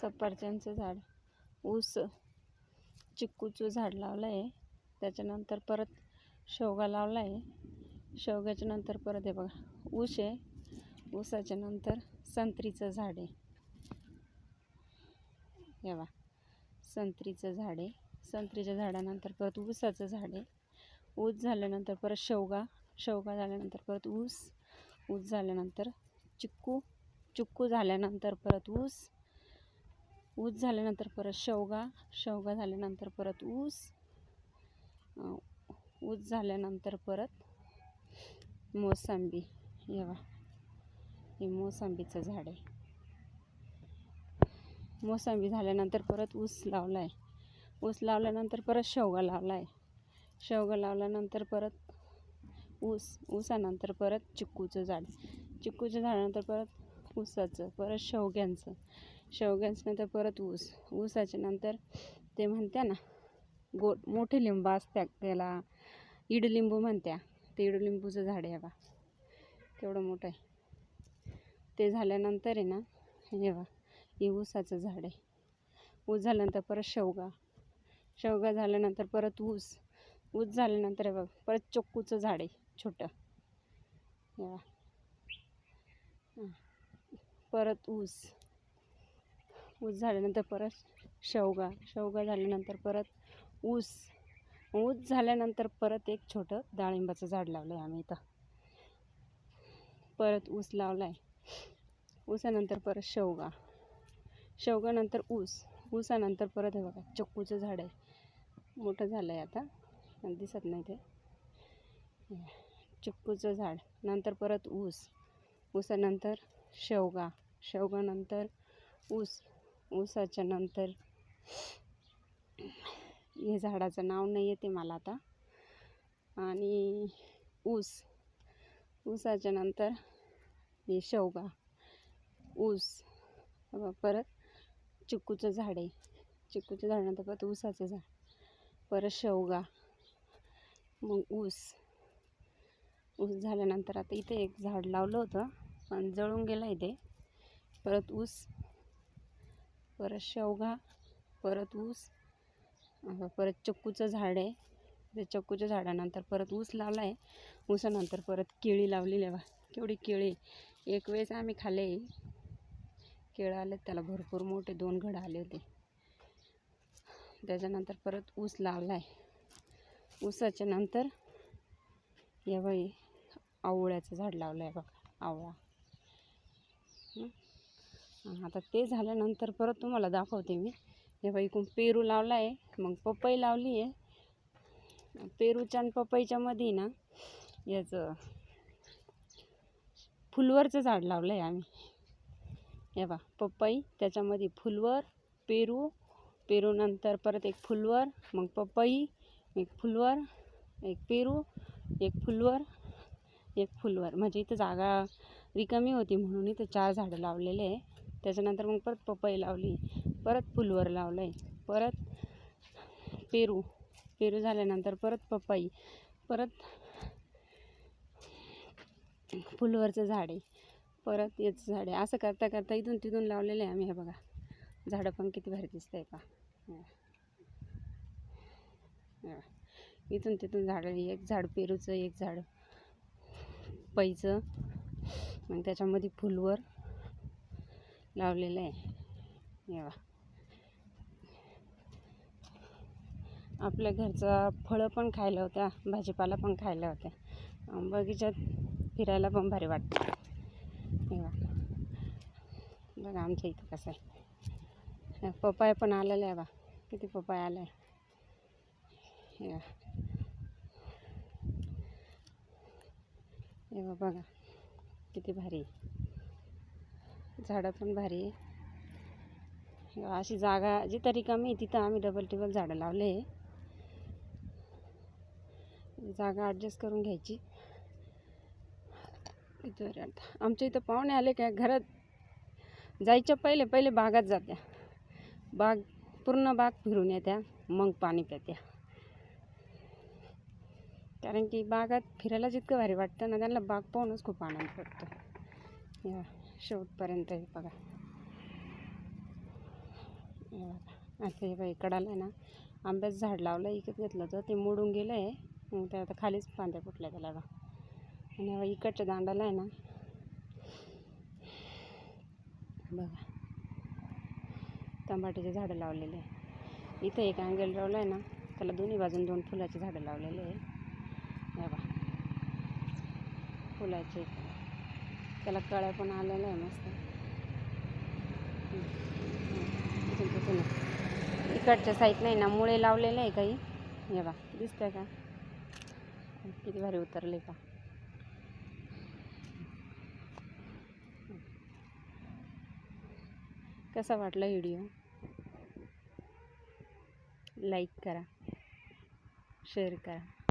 सफरचंदचं झाड, ऊस, चिक्कूचं झाड लावलं आहे. त्याच्यानंतर परत शेवगा लावला आहे. शेवग्याच्या नंतर परत हे बघा ऊस आहे. ऊसाच्या नंतर संत्रीचं झाड आहे. हे बघा संत्रीचं झाड आहे. संत्रीच्या झाडानंतर परत ऊसाचं झाड आहे. ऊस झाल्यानंतर परत शेवगा, शेवगा झाल्यानंतर परत ऊस, ऊस झाल्यानंतर चिक्कू, चिक्कू झाल्यानंतर परत ऊस, ऊस झाल्यानंतर परत शेवगा, शेवगा झाल्यानंतर परत ऊस, ऊस झाल्यानंतर परत मोसंबी. हे बघा हे मोसंबीचं झाड आहे. मोसंबी झाल्यानंतर परत ऊस लावला आहे. ऊस लावल्यानंतर परत शेवगा लावला आहे. शेवगा लावल्यानंतर परत ऊस, ऊसानंतर परत चिक्कूचं झाड, चिक्कूच्या झाडानंतर परत ऊसाचं, परत शेवग्यांचं, शेवग्यांचं नंतर परत ऊस, ऊसाच्या नंतर ते म्हणत्या ना मोठे लिंब असतात त्याला इडलिंबू म्हणत्या, ते इडलिंबूचं झाड आहे बा केवढं मोठं आहे. ते झाल्यानंतर आहे ना हे बा हे ऊसाचं झाड आहे. ऊस झाल्यानंतर परत शेवगा, शेवगा झाल्यानंतर परत ऊस, ऊस झाल्यानंतर बघ परत चिक्कूचं झाड आहे छोटं. परत ऊस, ऊस झाल्यानंतर परत शेवगा, शेवगा झाल्यानंतर परत ऊस, ऊस झाल्यानंतर परत एक छोटं डाळिंबाचं झाड लावलं आहे आम्ही इथं. परत ऊस लावला आहे. ऊसानंतर परत शेवगा, शेवगानंतर ऊस, ऊसानंतर परत हे बघा चिक्कूचं झाड आहे. मोठं झालं आहे आता, दिसत नाही ते. चिक्कूचं झाड नंतर परत ऊस, ऊसानंतर शेवगा, शेवगानंतर ऊस, ऊसाच्या नंतर हे झाडाचं नाव नाही येते मला आता, आणि ऊस, ऊसाच्या नंतर हे शेवगा, ऊस, परत चिक्कूचं झाड आहे. चिक्कूच्या झाडानंतर परत ऊसाचं झाड, परत शेवगा, मग ऊस, ऊस झाल्यानंतर आता इथे एक झाड लावलं होतं पण जळून गेलं आहे ते. परत ऊस, परत शेवगा, परत ऊस, परत चिक्कूचं झाड आहे. ते चिक्कूच्या झाडानंतर परत ऊस लावला आहे. ऊसानंतर परत केळी लावलेली आहे. केवढी केळी एक वेळेस आम्ही खाल्ले. केळं आले त्याला भरपूर मोठे 2 घड आले होते. त्याच्यानंतर परत ऊस लावला आहे. ऊसाच्या नंतर हे बाई आवळ्याचं झाड लावलं आहे बघा, आवळा. आता ते झाल्यानंतर परत तुम्हाला दाखवते मी. हे बाई इकडून पेरू लावला आहे, मग पपई लावली आहे. पेरूच्या आणि पपईच्या मध्ये ना याचं फुलवरचं झाड लावलं आहे आम्ही. हे बा पपई, त्याच्यामध्ये फुलवर, पेरू, पेरूनंतर परत एक फुलवर, मग पपई, एक फुलवर, एक पेरू, एक फुलवर, एक फुलवर. म्हणजे इथं जागा रिकामी होती म्हणून इथं 4 झाडं लावलेले आहे. त्याच्यानंतर मग परत पपई लावली, परत फुलवर लावलं आहे, परत पेरू, पेरू झाल्यानंतर परत पपई, परत फुलवरचं झाड आहे, परत याचं झाड आहे. असं करता करता इथून तिथून लावलेलं आहे आम्ही. हे बघा झाडं पण किती भारी दिसत आहे का. इथून तिथून झाडं, एक झाड पेरूचं, एक झाड पपईचं, मग त्याच्यामध्ये फुलवर लावलेलं आहे. हे बघा आपल्या घरचा फळं पण खायला होत्या, भाजीपाला पण खायला होत्या. बगीचात फिरायला पण भारी वाटतं. हे बघा आमच्या इथं कसं आहे. पपाया पण आलेला आहे बा, किती पपाया आला आहे. हे बघा किती भारी, झाडं पण भारी आहे. अशी जागा जिथं रिकामी आहे तिथं आम्ही डबल टिबल झाडं लावले आहे. जागा ॲडजस्ट करून घ्यायची. आमच्या इथं पाहुणे आले काय घरात जायच्या पहिले पहिले बागात जात्या. बाग पूर्ण बाग फिरून येत्या, मग पाणी प्यात्या. कारण की बागात फिरायला जितकं भारी वाटतं ना, त्यांना बाग पाहूनच खूप आनंद वाटतो. शेवटपर्यंत बघा हे बघा आता हे बाई कडाला आहे ना आंब्याचं झाड लावलं इकत घेतलं होतं ते मोडून गेलं आहे. मग ते आता खालीच फांद्या फुटल्या त्याला बा. आणि इकडच्या दांडाला आहे ना बघा टमाट्याचे झाडं लावलेले आहे. इथं एक अँगल लावलं आहे ना त्याला दोन्ही बाजून 2 फुलाची झाडं लावलेले आहे. हे बघा फुलाचे त्याला कळ्या पण आलेल्या आहे मस्त. इकडच्या साईड नाही ना मुळे लावलेले आहे काही. हे बघा दिसतंय का किती भारी उतरले का. कसा वाटला व्हिडिओ लाईक करा शेअर करा.